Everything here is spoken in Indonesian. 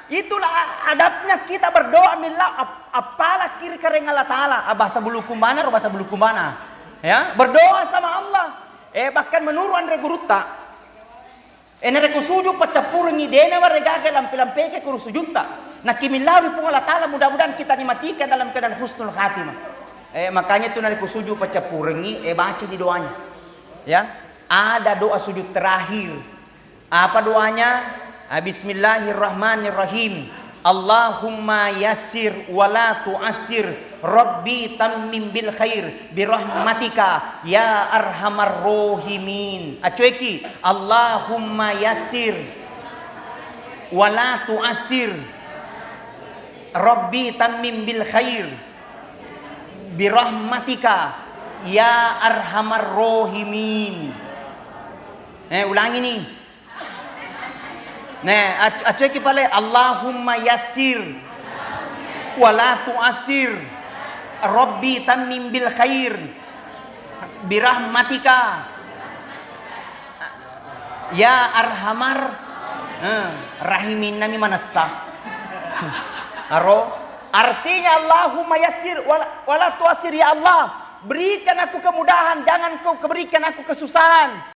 Itulah adabnya kita berdoa minta apalah kiri kering Allah Ta'ala. Bahasa bulu kumbana atau bahasa bulu kumbana. Ya, berdoa sama Allah. Bahkan menurut Andre Guruta. Reku sujud pacapuringi dena warga lampe-lampe ke kuru sujudta. Nah kimilawi pun Allah Ta'ala mudah-mudahan kita dimatikan dalam keadaan husnul khatimah. Makanya itu reku sujud pacapuringi baca di doanya. Ya, ada doa sujud terakhir. Apa doanya? Bismillahirrahmanirrahim. Allahumma yassir wa la tu'assir. Rabbi tammim bil khair birahmatika ya arhamar rahimin. Acueki. Allahumma yassir wa la tu'assir. Rabbi tammim bil khair birahmatika ya arhamar rahimin. Ulangi nih. Nah, acueki pale Allahumma yassir wa la tu'assir. Rabbi tammim bil khair birahmatika ya arhamar rahimin. Nami manassa. Artinya Allahumma yassir wa la tu'assir, ya Allah, berikan aku kemudahan, jangan kau berikan aku kesusahan.